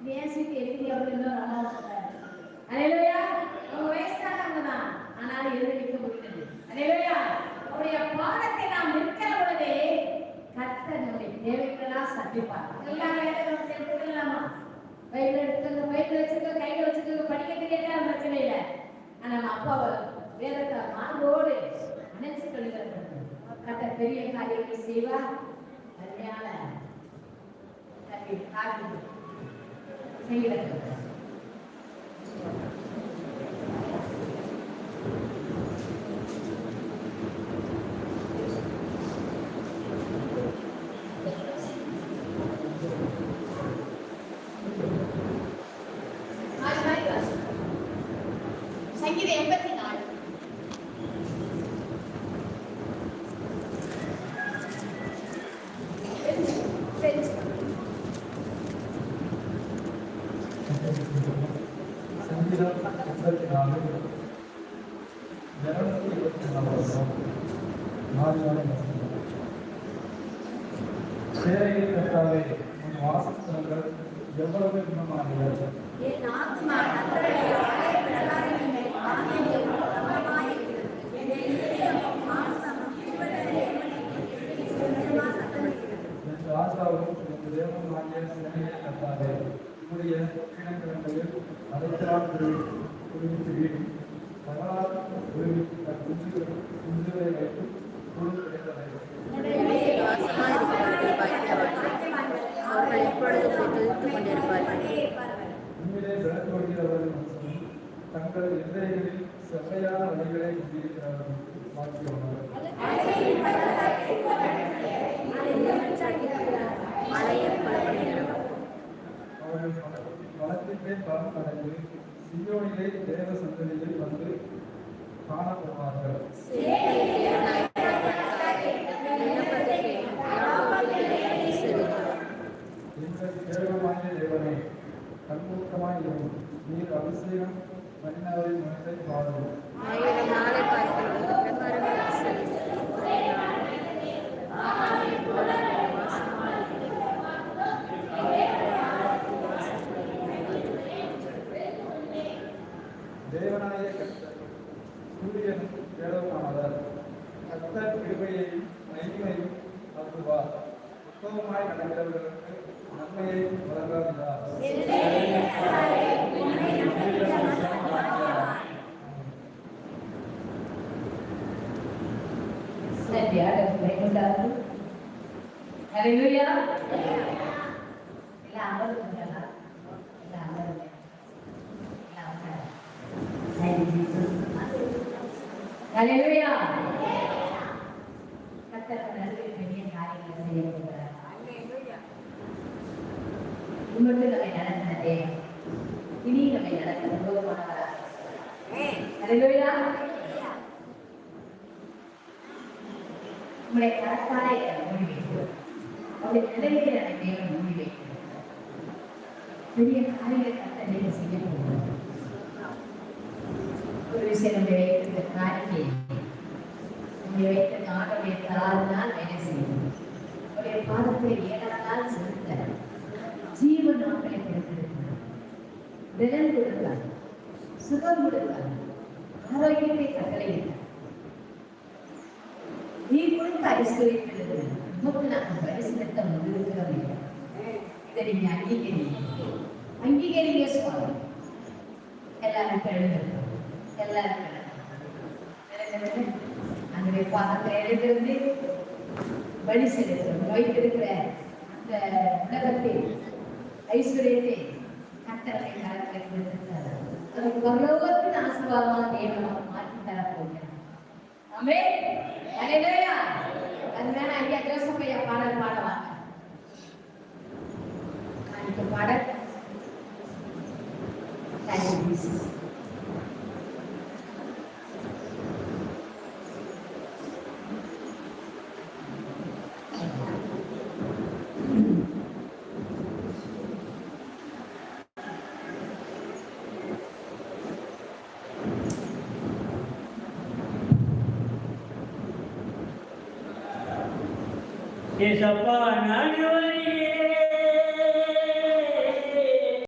நேசித்து எப்படி அப்படின்னு நல்லா சொல்றாரு. அல்லேலூயா. அவங்க வயசானவங்க தான், ஆனாலும் எழுதி நிற்க முடியாது. அல்லேலூயா. அவருடைய பாதத்தை நாம் நிற்கிற பொழுது கர்த்தர் நம்முடைய தேவைகளெல்லாம் சந்திப்பார். எல்லாரும் எடுத்துக்கலாமா? பைபிள் எடுத்துக்கோங்க, பைபிள் வச்சுக்கோங்க, கையில் வச்சுக்கோங்க, படிக்கிறது கேட்டால் பிரச்சனை இல்லை. ஆனால் நம்ம அப்பாவை வேதத்தை மாண்போடு நினைச்சு கொள்கிறது. கர்த்தர் பெரிய காரியங்களை செய்வார். அருமையான செய்கிறது. சங்கீதம் 84. சேரையில் கர்த்தாவே உன் வாசஸ்தலங்கள் எவ்வளவு குணமானது. என் ஆத்மா கர்த்தருடைய பிரகாரங்களின் மேல் ஆனந்தம் பிரபலமாயிருக்கிறது. என் இதயம் மாம்சமும் என் ராஜாவும் உனது தேவனுமாகிய சேனையை கர்த்தாவே உம்முடைய கிணக்கிழமையில் அடைக்கலால் குழுவித்து வீடு தகவலால் குழுவித்து குஞ்சுகளை வைத்து குழு கிடைத்ததை அவர்கள் எப்பொழுது துதித்துக் கொண்டிருப்பார்கள். உண்மையிலே விளக்குவர்களவர்கள் தங்கள் எல்லைகளில் செவ்வையான வழிகளை கொண்டிருக்கிறார்கள். அவர்கள் வளத்திலே பலம் அடைந்து சியோனிலே தேவ சந்ததியில் வந்து காணப்படுவார்கள். எங்கள் தேவமாகிய தேவனே கண்மூக்கமாய் இருக்கும். நீர் அபிஷேகம் பண்ணினவரின் முகத்தை பாடுவோம். தேவனாய கர்த்தர் சூரியன் தேவமானவர். கர்த்தர் கிருபையையும் மகிமையும் அருள்வார். உத்தமமாய் நடக்கிறவர்களுக்கு நன்மையை வழங்குகிறார். Hallelujah. எல்லாம் அமர்ந்துங்களா? எல்லாம் அமருங்க. எல்லாம் அமருங்க. Hallelujah. கர்த்தர் நல்ல பெரிய காரியங்களை செய்ய போகிறார். உண்மைக்கு நம்மை நடத்தின தேவன் இனி நம்மை நடத்த உபயோகமானவராக. Hallelujah. உங்களுடைய கரத்தாலே மூடி வைக்கும். அவருடைய நிலையிலே அந்த தேவன் மூடி வைக்கும். பெரிய காரியங்களை கர்த்தர் நீங்க செய்ய போகிறார். ஒரு விஷயம் நம்ம வைத்திருந்த காரியை உங்களை வைத்த நாடுடைய தராதனால் வேலை செய்யும். அவருடைய பாதத்தில் ஏழனால் செலுத்த ஜீவன் நாட்களை கொடுத்திருக்கிறார். தினம் கொடுத்தார், சுகம் கொடுத்தார், ஆரோக்கியத்தை கட்டளையிட்டார். நீ கொடுத்த ஐஸ்வர்யத்திலிருந்து நமக்கு நாங்கள் பரிசுத்த வந்திருக்கிறோம். இதை நீங்க அங்கீகரிங்க சுவாமி. எல்லாரும் எழுதுறோம், எல்லாரும் அந்த பாதத்தை எழுதிருந்து வழி செலுத்துறோம். வைத்திருக்கிற அந்த உலகத்தில் ஐஸ்வர்யத்தை கர்த்தரை கரத்தில் கொடுத்திருக்கிறார். அதுக்கு பரலோகத்தின் ஆசீர்வாதமான தேவனாக மாற்றி தரப்போகிறார். ஆமென். ஹல்லேலூயா. அதனால ஐயா ஜோசப் ஐயா பாடல் பாடுவாங்க. அந்த பாடல் ஏசப்பா நான் வருகிறேன்.